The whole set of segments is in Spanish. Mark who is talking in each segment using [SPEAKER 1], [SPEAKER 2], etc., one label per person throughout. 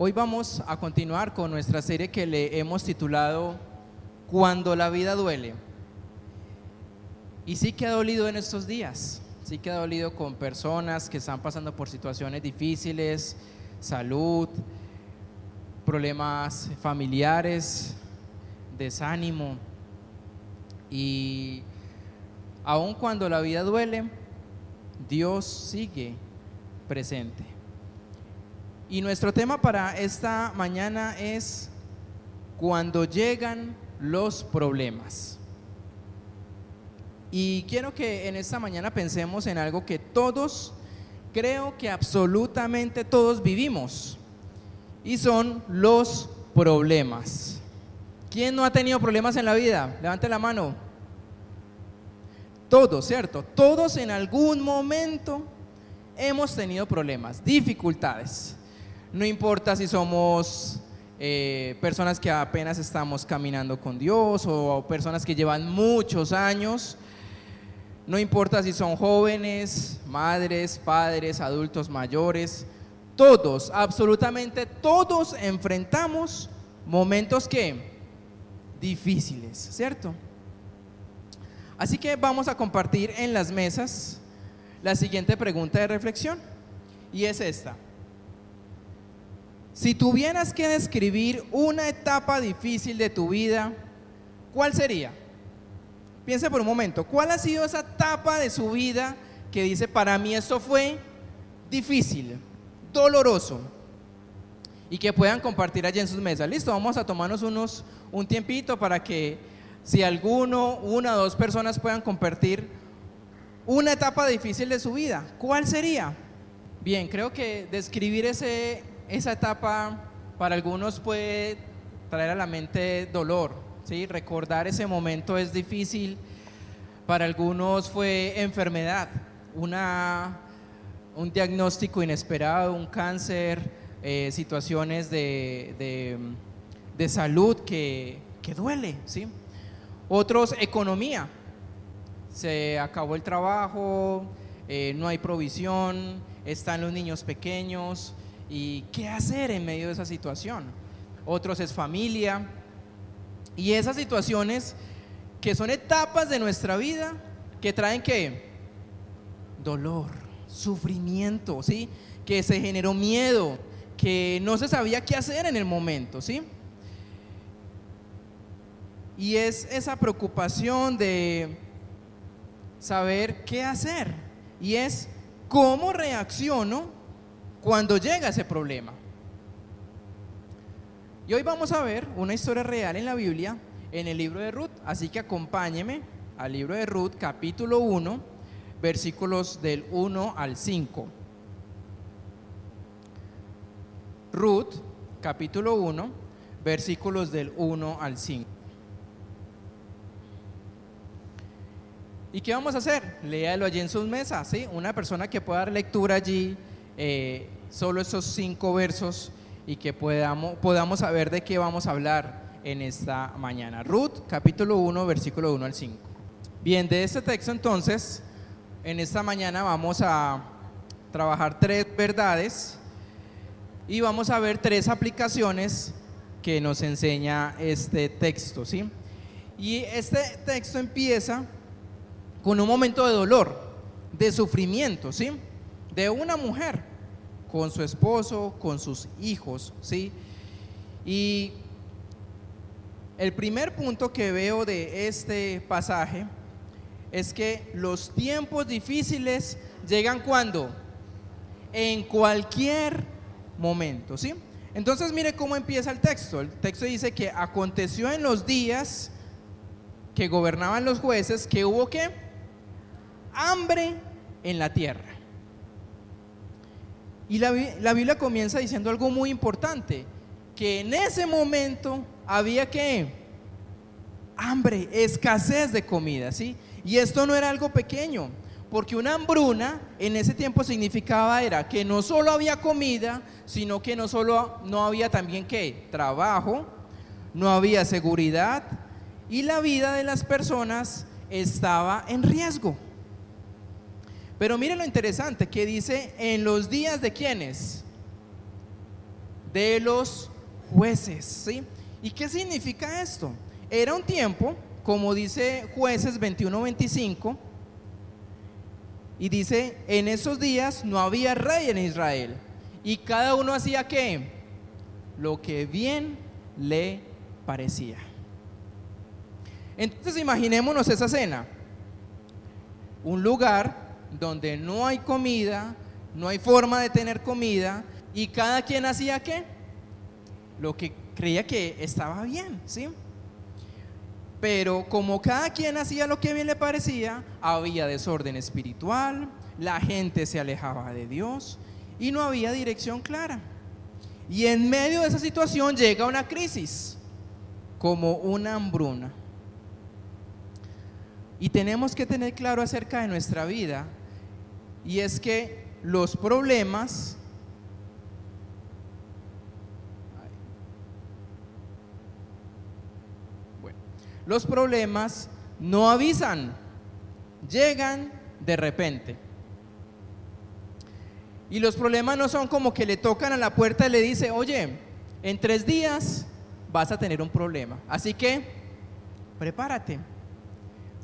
[SPEAKER 1] Hoy vamos a continuar con nuestra serie que le hemos titulado Cuando la vida duele. Y sí que ha dolido en estos días, sí que ha dolido con personas que están pasando por situaciones difíciles, salud, problemas familiares, desánimo. Y aun cuando la vida duele, Dios sigue presente. Y nuestro tema para esta mañana es cuando llegan los problemas. Y quiero que en esta mañana pensemos en algo que todos, creo que absolutamente todos vivimos, y son los problemas. ¿Quién no ha tenido problemas en la vida? Levante la mano. Todos, ¿cierto? Todos en algún momento hemos tenido problemas, dificultades. No importa si somos personas que apenas estamos caminando con Dios o personas que llevan muchos años. No importa si son jóvenes, madres, padres, adultos mayores. Todos, absolutamente todos enfrentamos momentos que difíciles, ¿cierto? Así que vamos a compartir en las mesas la siguiente pregunta de reflexión, y es esta: si tuvieras que describir una etapa difícil de tu vida, ¿cuál sería? Piense por un momento, ¿cuál ha sido esa etapa de su vida que dice, para mí esto fue difícil, doloroso? Y que puedan compartir allí en sus mesas. Listo, vamos a tomarnos un tiempito para que si alguno, una o dos personas puedan compartir una etapa difícil de su vida. ¿Cuál sería? Bien, creo que describir esa etapa para algunos puede traer a la mente dolor, ¿sí? Recordar ese momento es difícil. Para algunos fue enfermedad, un diagnóstico inesperado, un cáncer, situaciones de salud que duele, ¿sí? Otros, economía, se acabó el trabajo, no hay provisión, están los niños pequeños. ¿Y qué hacer en medio de esa situación? Otros es familia. Y esas situaciones que son etapas de nuestra vida que traen ¿qué? Dolor, sufrimiento, ¿sí? Que se generó miedo, que no se sabía qué hacer en el momento, ¿sí? Y es esa preocupación de saber qué hacer, y es cómo reacciono cuando llega ese problema. Y hoy vamos a ver una historia real en la Biblia, en el libro de Ruth. Así que acompáñeme al libro de Ruth, capítulo 1, versículos del 1 al 5. Ruth, capítulo 1, versículos del 1 al 5. ¿Y qué vamos a hacer? Léalo allí en sus mesas, ¿sí? Una persona que pueda dar lectura allí, solo esos 5 versos, y que podamos saber de qué vamos a hablar en esta mañana. Ruth, capítulo 1, versículo 1 al 5. Bien, de este texto entonces, en esta mañana vamos a trabajar 3 verdades y vamos a ver 3 aplicaciones que nos enseña este texto, ¿sí? Y este texto empieza con un momento de dolor, de sufrimiento, ¿sí? De una mujer con su esposo, con sus hijos, ¿sí? Y el primer punto que veo de este pasaje es que los tiempos difíciles llegan ¿cuándo? En cualquier momento, ¿sí? Entonces mire cómo empieza el texto. El texto dice que aconteció en los días que gobernaban los jueces que hubo ¿qué? Hambre en la tierra. Y la Biblia comienza diciendo algo muy importante, que en ese momento había ¿qué? Hambre, escasez de comida, ¿sí? Y esto no era algo pequeño, porque una hambruna en ese tiempo significaba era que no solo había comida, sino que no había también ¿qué? Trabajo, no había seguridad, y la vida de las personas estaba en riesgo. Pero mire lo interesante que dice: en los días de ¿quiénes? de los jueces, ¿sí? ¿Y qué significa esto? Era un tiempo, como dice Jueces 21-25, y dice, en esos días no había rey en Israel, y cada uno hacía ¿qué? Lo que bien le parecía. Entonces imaginémonos esa escena, un lugar donde no hay comida, no hay forma de tener comida, y cada quien hacía ¿qué? Lo que creía que estaba bien, ¿sí? Pero como cada quien hacía lo que bien le parecía, había desorden espiritual, la gente se alejaba de Dios y no había dirección clara. Y en medio de esa situación llega una crisis, como una hambruna. Y tenemos que tener claro acerca de nuestra vida, y es que los problemas no avisan, llegan de repente. Y los problemas no son como que le tocan a la puerta y le dice, oye, en 3 días vas a tener un problema, así que prepárate.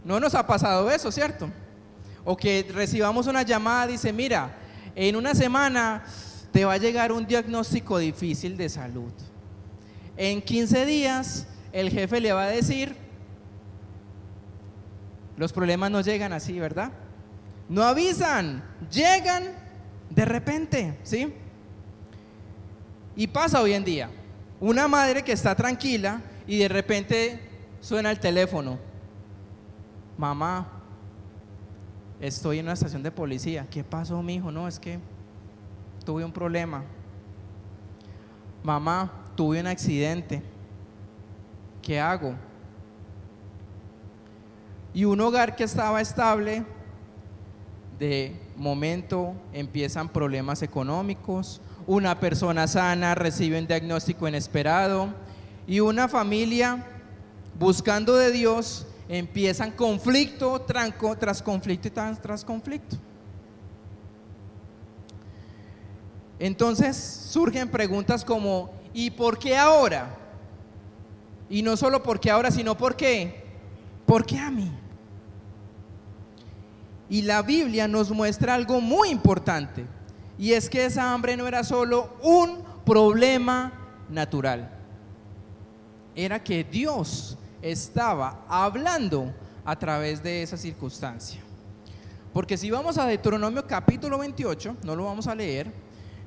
[SPEAKER 1] No nos ha pasado eso, ¿cierto? O que recibamos una llamada y dice, mira, en una semana te va a llegar un diagnóstico difícil de salud. En 15 días el jefe le va a decir. Los problemas no llegan así, ¿verdad? No avisan, llegan de repente, ¿sí? Y pasa hoy en día, una madre que está tranquila y de repente suena el teléfono. Mamá, estoy en una estación de policía. ¿Qué pasó, mijo? No, es que tuve un problema. Mamá, tuve un accidente. ¿Qué hago? Y un hogar que estaba estable, de momento empiezan problemas económicos, una persona sana recibe un diagnóstico inesperado y una familia buscando de Dios empiezan conflicto tras conflicto y tras conflicto. Entonces surgen preguntas como ¿y por qué ahora? Y no solo por qué ahora, sino ¿por qué? ¿Por qué a mí? Y la Biblia nos muestra algo muy importante, y es que esa hambre no era solo un problema natural, era que Dios estaba hablando a través de esa circunstancia. Porque si vamos a Deuteronomio capítulo 28, no lo vamos a leer,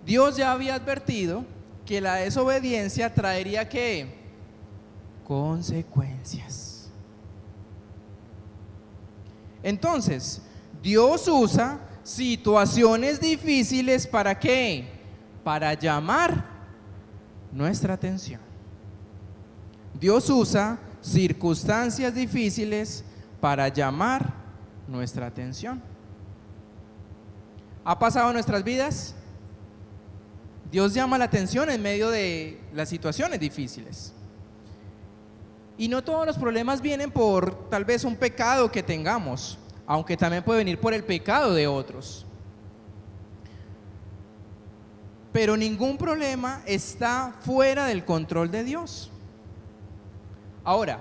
[SPEAKER 1] Dios ya había advertido que la desobediencia traería ¿qué? Consecuencias. Entonces, Dios usa situaciones difíciles ¿para qué? Para llamar nuestra atención. Dios usa circunstancias difíciles para llamar nuestra atención. ¿Ha pasado en nuestras vidas? Dios llama la atención en medio de las situaciones difíciles. Y no todos los problemas vienen por tal vez un pecado que tengamos, aunque también puede venir por el pecado de otros. Pero ningún problema está fuera del control de Dios. Ahora,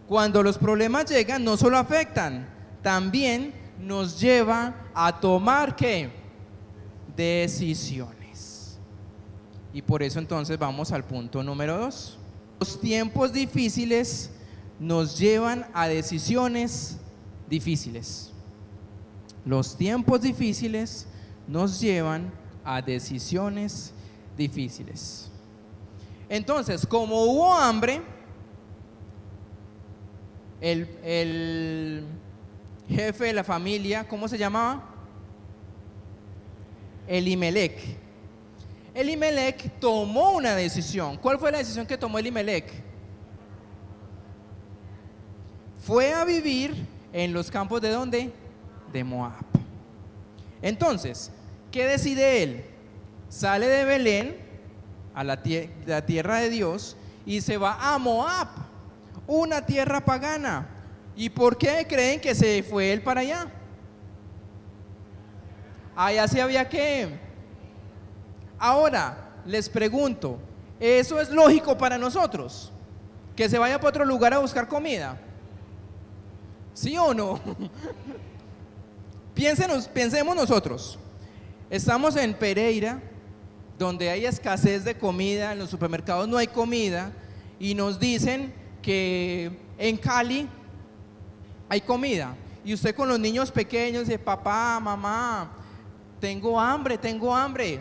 [SPEAKER 1] cuando los problemas llegan, no solo afectan, también nos lleva a tomar ¿qué? Decisiones. Y por eso entonces vamos al punto número 2. Los tiempos difíciles nos llevan a decisiones difíciles. Los tiempos difíciles nos llevan a decisiones difíciles. Entonces, como hubo hambre, el jefe de la familia, ¿cómo se llamaba? Elimelec. Elimelec tomó una decisión. ¿Cuál fue la decisión que tomó Elimelec? Fue a vivir en los campos ¿de dónde? De Moab. Entonces, ¿qué decide él? Sale de Belén, a la tierra de Dios, y se va a Moab, una tierra pagana. ¿Y por qué creen que se fue él para allá? Allá sí había que. Ahora, les pregunto, Eso es lógico para nosotros, que se vaya para otro lugar a buscar comida. ¿Sí o no? Pensemos nosotros. Estamos en Pereira, donde hay escasez de comida, en los supermercados no hay comida, y nos dicen que en Cali hay comida. Y usted con los niños pequeños dice: papá, mamá, tengo hambre, tengo hambre.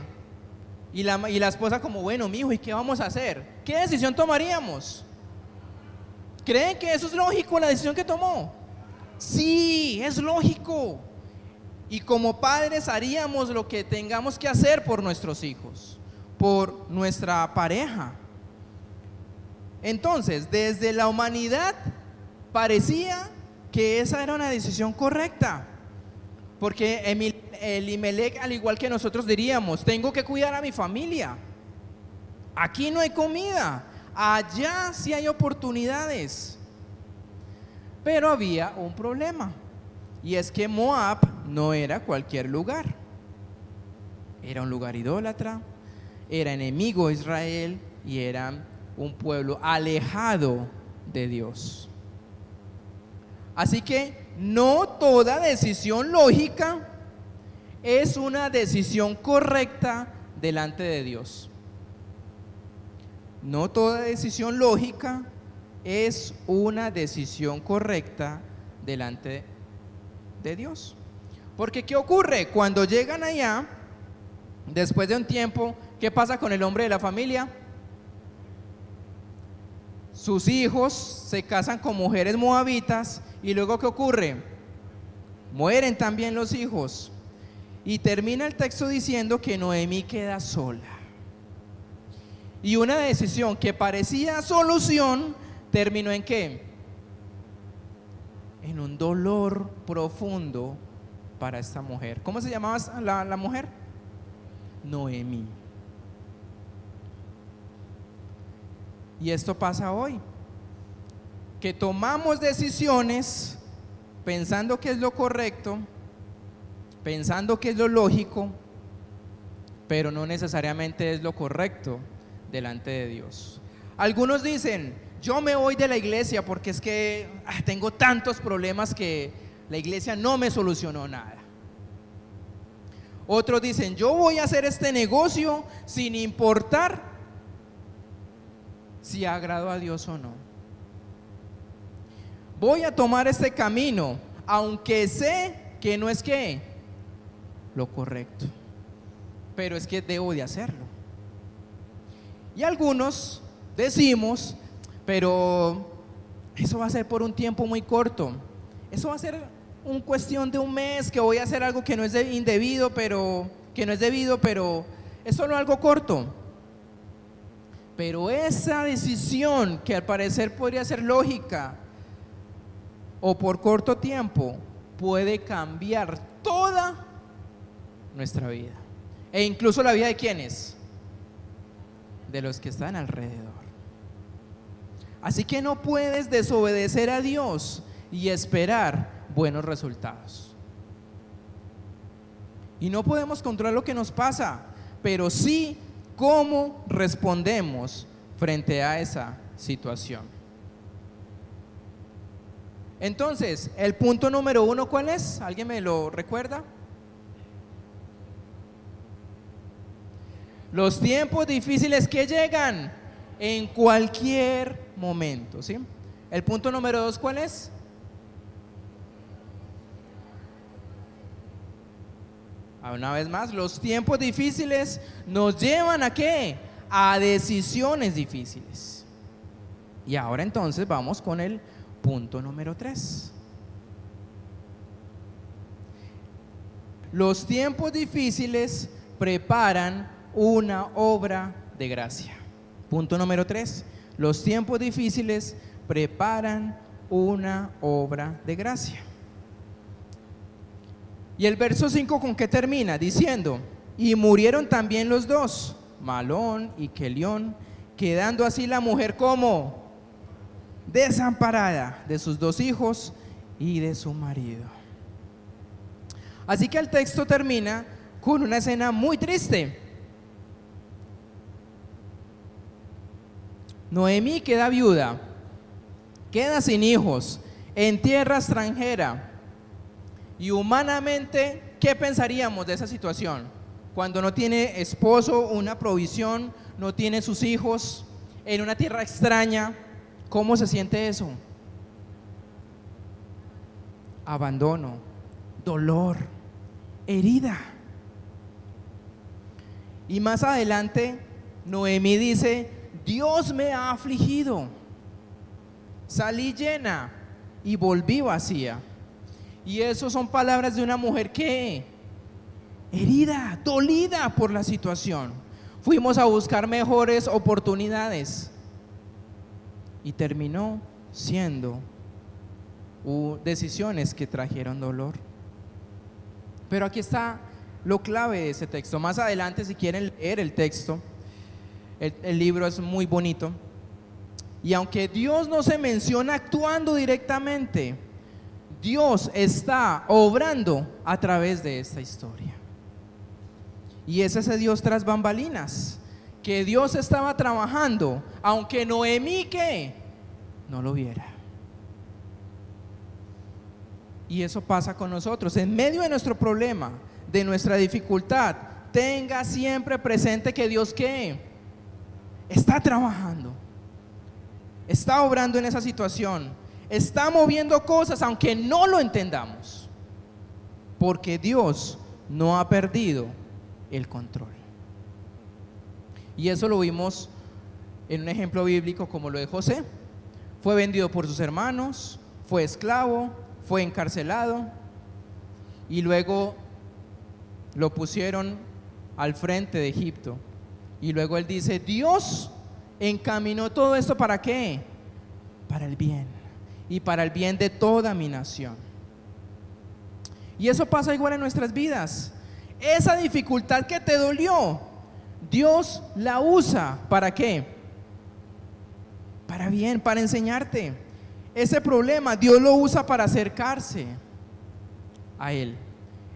[SPEAKER 1] Y la esposa como: bueno, mijo, ¿y qué vamos a hacer? ¿Qué decisión tomaríamos? ¿Creen que eso es lógico, la decisión que tomó? Sí, es lógico. Y como padres haríamos lo que tengamos que hacer por nuestros hijos, por nuestra pareja. Entonces, desde la humanidad parecía que esa era una decisión correcta, porque Elimelec, al igual que nosotros, diríamos: tengo que cuidar a mi familia. Aquí no hay comida, allá sí hay oportunidades. Pero había un problema, y es que Moab no era cualquier lugar. Era un lugar idólatra, era enemigo de Israel y era un pueblo alejado de Dios. Así que no toda decisión lógica es una decisión correcta delante de Dios. No toda decisión lógica es una decisión correcta delante de Dios. Porque ¿qué ocurre? Cuando llegan allá, después de un tiempo, ¿qué pasa con el hombre de la familia? Sus hijos se casan con mujeres moabitas, y luego ¿qué ocurre? Mueren también los hijos. Y termina el texto diciendo que Noemí queda sola. Y una decisión que parecía solución terminó ¿en qué? En un dolor profundo para esta mujer. ¿Cómo se llamaba la mujer? Noemí. Y esto pasa hoy, que tomamos decisiones pensando que es lo correcto, pensando que es lo lógico, pero no necesariamente es lo correcto delante de Dios. Algunos dicen: yo me voy de la iglesia porque es que tengo tantos problemas que la iglesia no me solucionó nada. Otros dicen: yo voy a hacer este negocio sin importar si agrado a Dios o no. Voy a tomar este camino, aunque sé que no es que lo correcto, pero es que debo de hacerlo. Y algunos decimos: pero eso va a ser por un tiempo muy corto, eso va a ser una cuestión de un mes, que voy a hacer algo que no es indebido, pero es solo algo corto. Pero esa decisión, que al parecer podría ser lógica o por corto tiempo, puede cambiar toda nuestra vida, e incluso la vida de ¿quiénes? De los que están alrededor. Así que no puedes desobedecer a Dios y esperar buenos resultados. Y no podemos controlar lo que nos pasa, pero sí cómo respondemos frente a esa situación. Entonces, el punto número 1, ¿cuál es? ¿Alguien me lo recuerda? Los tiempos difíciles que llegan en cualquier momento, ¿sí? El punto número 2, ¿cuál es? Una vez más, los tiempos difíciles nos llevan ¿a qué? A decisiones difíciles. Y ahora entonces vamos con el punto número 3. Los tiempos difíciles preparan una obra de gracia. Punto número 3. Los tiempos difíciles preparan una obra de gracia. Y el verso 5, ¿con qué termina? Diciendo: y murieron también los dos, Malón y Quelión, quedando así la mujer como desamparada de sus 2 hijos y de su marido. Así que el texto termina con una escena muy triste. Noemí queda viuda, queda sin hijos, en tierra extranjera. Y humanamente, ¿qué pensaríamos de esa situación? Cuando no tiene esposo, una provisión, no tiene sus hijos, en una tierra extraña, ¿cómo se siente eso? Abandono, dolor, herida. Y más adelante, Noemí dice: Dios me ha afligido, salí llena y volví vacía. Y eso son palabras de una mujer que herida, dolida por la situación. Fuimos a buscar mejores oportunidades y terminó siendo decisiones que trajeron dolor. Pero aquí está lo clave de ese texto. Más adelante, si quieren leer el texto, el libro es muy bonito. Y aunque Dios no se menciona actuando directamente, Dios está obrando a través de esta historia. Y es ese Dios tras bambalinas, que Dios estaba trabajando, aunque Noemí que no lo viera. Y eso pasa con nosotros. En medio de nuestro problema, de nuestra dificultad, tenga siempre presente que Dios ¿qué? Está trabajando, está obrando en esa situación, está moviendo cosas aunque no lo entendamos, porque Dios no ha perdido el control. Y eso lo vimos en un ejemplo bíblico como lo de José. Fue vendido por sus hermanos, fue esclavo, fue encarcelado y luego lo pusieron al frente de Egipto. Y luego él dice: Dios encaminó todo esto ¿para qué? Para el bien, y para el bien de toda mi nación. Y eso pasa igual en nuestras vidas. Esa dificultad que te dolió, Dios la usa ¿para qué? Para bien, para enseñarte. Ese problema Dios lo usa para acercarse a Él.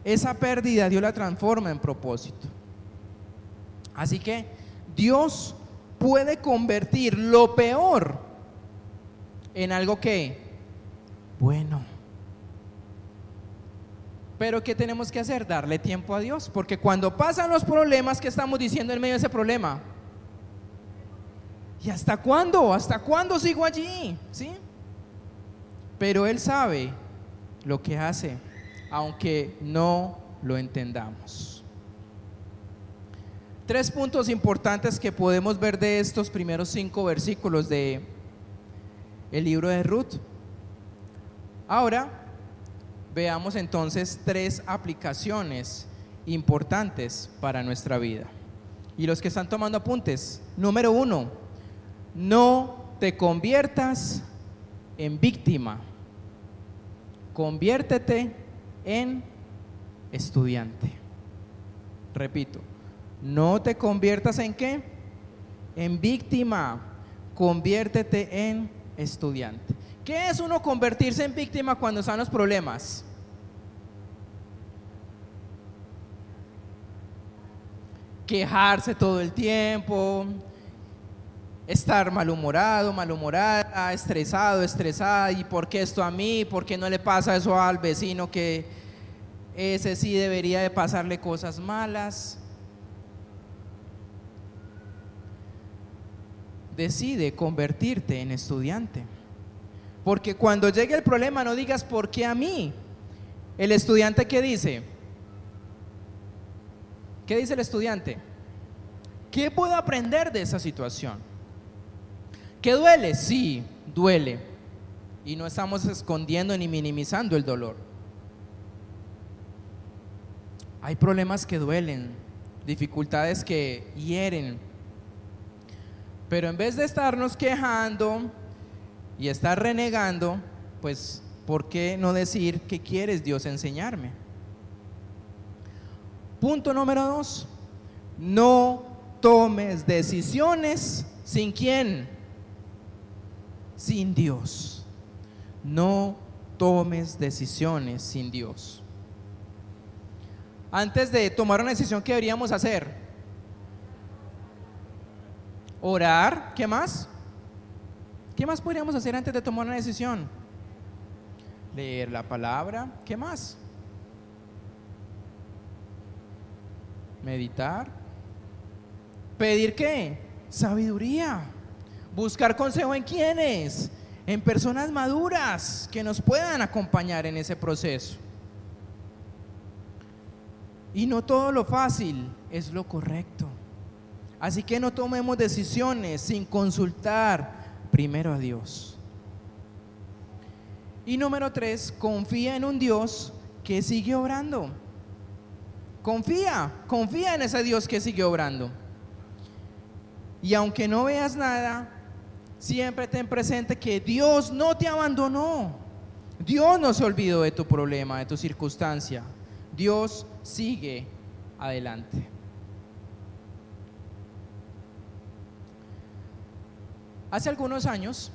[SPEAKER 1] Esa pérdida Dios la transforma en propósito. Así que Dios puede convertir lo peor en algo que bueno. Pero ¿qué tenemos que hacer? Darle tiempo a Dios, porque cuando pasan los problemas, ¿qué estamos diciendo en medio de ese problema? ¿Y hasta cuándo? ¿Hasta cuándo sigo allí? ¿Sí? Pero Él sabe lo que hace, aunque no lo entendamos. 3 puntos importantes que podemos ver de estos primeros 5 versículos de el libro de Ruth. Ahora veamos entonces 3 aplicaciones importantes para nuestra vida. Y los que están tomando apuntes: número 1, no te conviertas en víctima, conviértete en estudiante. Repito, no te conviertas en ¿qué? En víctima, conviértete en estudiante. ¿Qué es uno convertirse en víctima cuando están los problemas? Quejarse todo el tiempo, estar malhumorado, malhumorada, estresado, estresada. ¿Y por qué esto a mí? ¿Por qué no le pasa eso al vecino que ese sí debería de pasarle cosas malas? Decide convertirte en estudiante, porque cuando llegue el problema no digas ¿por qué a mí? El estudiante ¿qué dice? ¿Qué dice el estudiante? ¿Qué puedo aprender de esa situación? ¿Qué duele? Sí, duele, y no estamos escondiendo ni minimizando el dolor. Hay problemas que duelen, dificultades que hieren. Pero en vez de estarnos quejando y estar renegando, pues ¿por qué no decir qué quieres Dios enseñarme? Punto número 2, no tomes decisiones sin ¿quién? Sin Dios. No tomes decisiones sin Dios. Antes de tomar una decisión, ¿qué deberíamos hacer? Orar, ¿qué más? ¿Qué más podríamos hacer antes de tomar una decisión? Leer la palabra. ¿Qué más? Meditar. ¿Pedir qué? Sabiduría. Buscar consejo en quiénes, en personas maduras que nos puedan acompañar en ese proceso. Y no todo lo fácil es lo correcto. Así que no tomemos decisiones sin consultar primero a Dios. Y número 3, confía en un Dios que sigue obrando. Confía en ese Dios que sigue obrando. Y aunque no veas nada, siempre ten presente que Dios no te abandonó. Dios no se olvidó de tu problema, de tu circunstancia. Dios sigue adelante. Hace algunos años,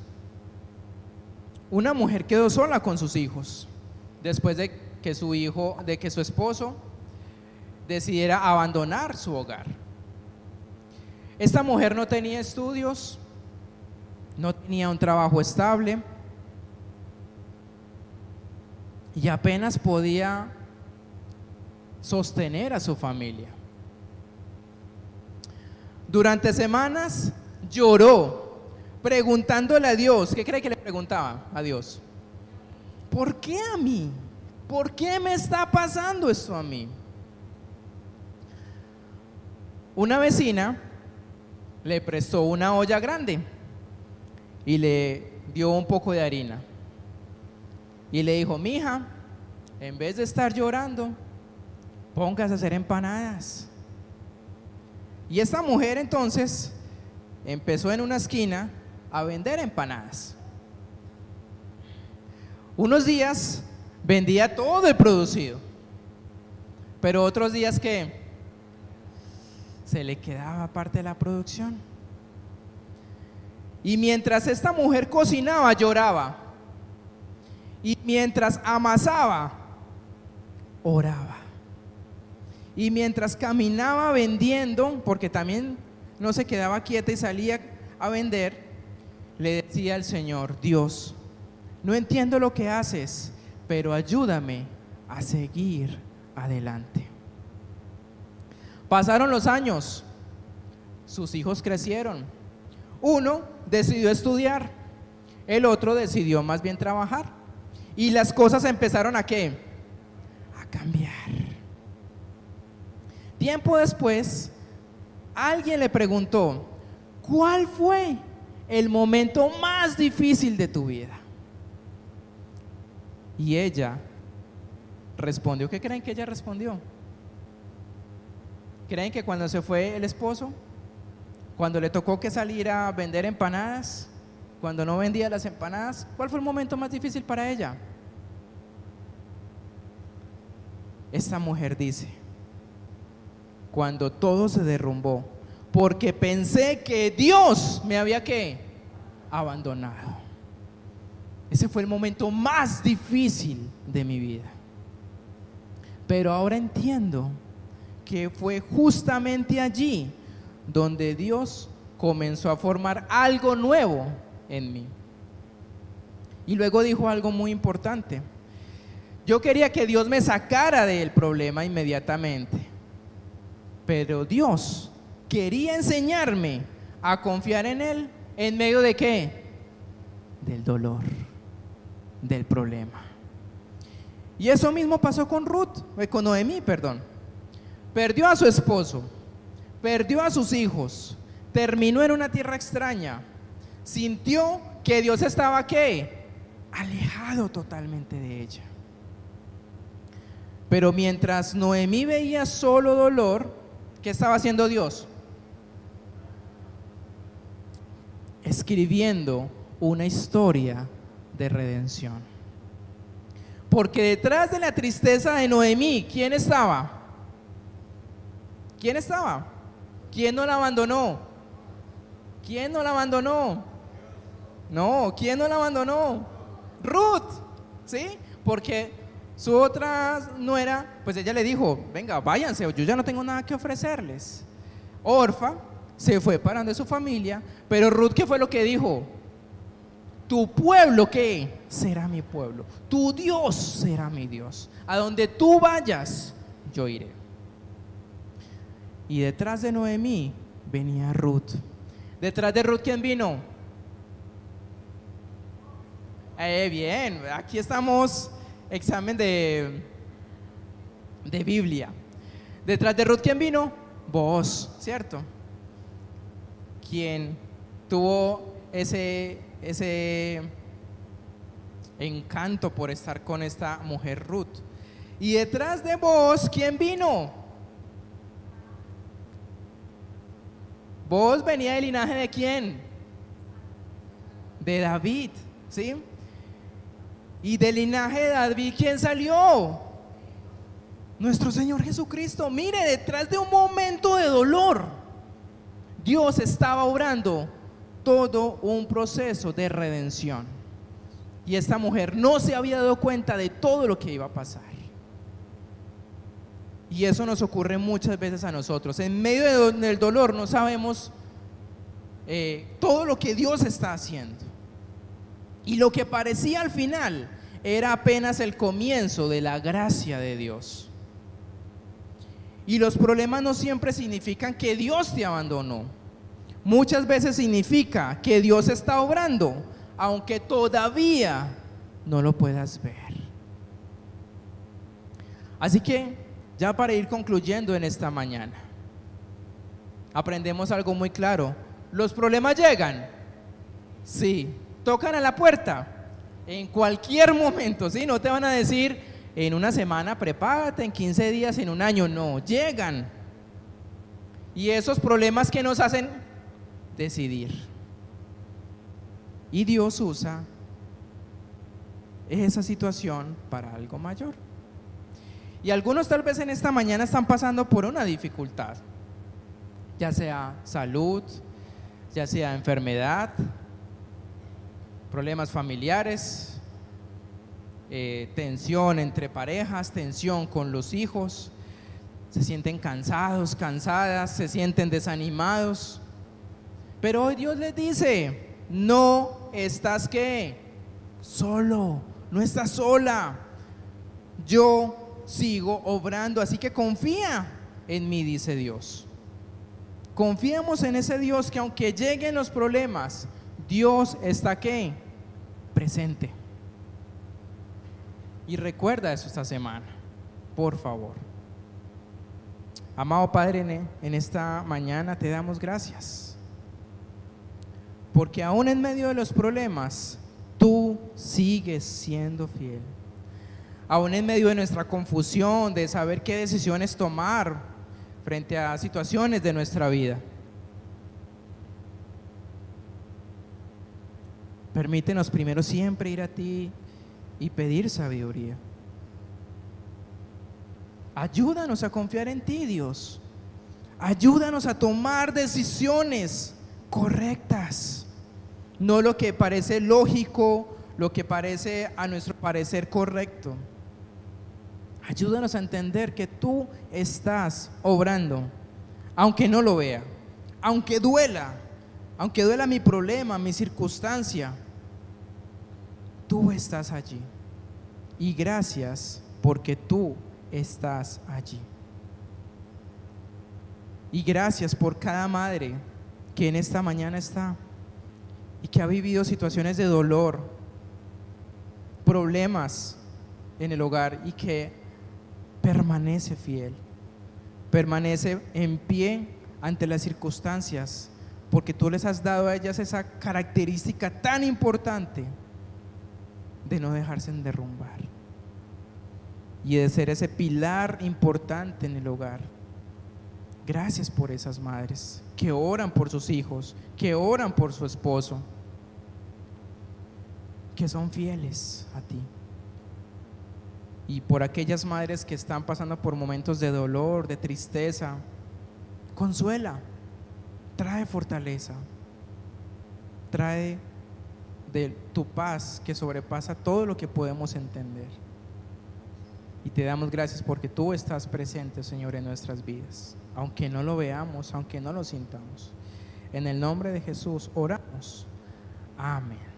[SPEAKER 1] una mujer quedó sola con sus hijos después de que su esposo decidiera abandonar su hogar. Esta mujer no tenía estudios, no tenía un trabajo estable y apenas podía sostener a su familia. Durante semanas lloró, preguntándole a Dios. ¿Qué cree que le preguntaba a Dios? ¿Por qué a mí? ¿Por qué me está pasando esto a mí? Una vecina le prestó una olla grande y le dio un poco de harina y le dijo: mija, en vez de estar llorando, póngase a hacer empanadas. Y esta mujer entonces empezó en una esquina a vender empanadas. Unos días vendía todo el producido, pero otros días que se le quedaba parte de la producción. Y mientras esta mujer cocinaba, lloraba. Y mientras amasaba, oraba. Y mientras caminaba vendiendo, porque también no se quedaba quieta y salía a vender, le decía al Señor: Dios, no entiendo lo que haces, pero ayúdame a seguir adelante. Pasaron los años, sus hijos crecieron. Uno decidió estudiar, el otro decidió más bien trabajar. Y las cosas empezaron ¿a qué? A cambiar. Tiempo después, alguien le preguntó: ¿cuál fue el momento más difícil de tu vida? Y ella respondió. ¿Qué creen que ella respondió? ¿Creen que cuando se fue el esposo? Cuando le tocó que salir a vender empanadas, cuando no vendía las empanadas, ¿cuál fue el momento más difícil para ella? Esta mujer dice: cuando todo se derrumbó, porque pensé que Dios me había ¿qué? Abandonado. Ese fue el momento más difícil de mi vida. Pero ahora entiendo que fue justamente allí donde Dios comenzó a formar algo nuevo en mí. Y luego dijo algo muy importante: yo quería que Dios me sacara del problema inmediatamente, pero Dios quería enseñarme a confiar en Él en medio de ¿qué? Del dolor, del problema. Y eso mismo pasó con Noemí, perdón. Perdió a su esposo, perdió a sus hijos, terminó en una tierra extraña, sintió que Dios estaba ¿qué? Alejado totalmente de ella. Pero mientras Noemí veía solo dolor, ¿qué estaba haciendo Dios? Escribiendo una historia de redención. Porque detrás de la tristeza de Noemí, ¿quién estaba? ¿Quién estaba? ¿Quién no la abandonó? ¿Quién no la abandonó? No, ¿quién no la abandonó? Ruth, ¿sí? Porque su otra nuera, pues ella le dijo: venga, váyanse, yo ya no tengo nada que ofrecerles. Orfa se fue para donde su familia, pero Ruth, ¿qué fue lo que dijo? Tu pueblo, ¿qué? Será mi pueblo. Tu Dios será mi Dios. A donde tú vayas, yo iré. Y detrás de Noemí venía Ruth. Detrás de Ruth, ¿quién vino? Bien, aquí estamos, examen de Biblia. Detrás de Ruth, ¿quién vino? Vos, ¿cierto? Quien tuvo ese encanto por estar con esta mujer Ruth. Y detrás de vos, ¿quién vino? Vos venía del linaje de quién? De David, ¿sí? Y del linaje de David, ¿quién salió? Nuestro Señor Jesucristo. Mire, detrás de un momento de dolor, Dios estaba obrando todo un proceso de redención. Y esta mujer no se había dado cuenta de todo lo que iba a pasar. Y eso nos ocurre muchas veces a nosotros. En medio del dolor no sabemos todo lo que Dios está haciendo. Y lo que parecía al final era apenas el comienzo de la gracia de Dios. Y los problemas no siempre significan que Dios te abandonó. Muchas veces significa que Dios está obrando, aunque todavía no lo puedas ver. Así que, ya para ir concluyendo en esta mañana, aprendemos algo muy claro. ¿Los problemas llegan? Sí. ¿Tocan a la puerta? En cualquier momento, ¿sí? No te van a decir en una semana, prepárate, en 15 días, en un año. No, llegan. Y esos problemas que nos hacen decidir. Y Dios usa esa situación para algo mayor. Y algunos tal vez en esta mañana están pasando por una dificultad, ya sea salud, ya sea enfermedad, problemas familiares, tensión entre parejas, tensión con los hijos, se sienten cansados, cansadas, se sienten desanimados. Pero hoy Dios les dice, no estás ¿qué? Solo, no estás sola. Yo sigo obrando, así que confía en mí, dice Dios. Confiemos en ese Dios que aunque lleguen los problemas, Dios está ¿qué? Presente. Y recuerda eso esta semana, por favor. Amado Padre, en esta mañana te damos gracias, porque aún en medio de los problemas, tú sigues siendo fiel. Aún en medio de nuestra confusión, de saber qué decisiones tomar frente a situaciones de nuestra vida, permítenos primero siempre ir a ti y pedir sabiduría. Ayúdanos a confiar en ti, Dios. Ayúdanos a tomar decisiones correctas, no lo que parece lógico, lo que parece a nuestro parecer correcto. Ayúdanos a entender que tú estás obrando, aunque no lo vea, aunque duela mi problema, mi circunstancia. Tú estás allí. Y gracias porque tú estás allí. Y gracias por cada madre que en esta mañana está y que ha vivido situaciones de dolor, problemas en el hogar y que permanece fiel, permanece en pie ante las circunstancias, porque tú les has dado a ellas esa característica tan importante de no dejarse derrumbar y de ser ese pilar importante en el hogar. Gracias por esas madres que oran por sus hijos, que oran por su esposo, que son fieles a ti. Y por aquellas madres que están pasando por momentos de dolor, de tristeza, consuela, trae fortaleza, trae de tu paz que sobrepasa todo lo que podemos entender. Y te damos gracias porque tú estás presente, Señor, en nuestras vidas, aunque no lo veamos, aunque no lo sintamos. En el nombre de Jesús oramos. Amén.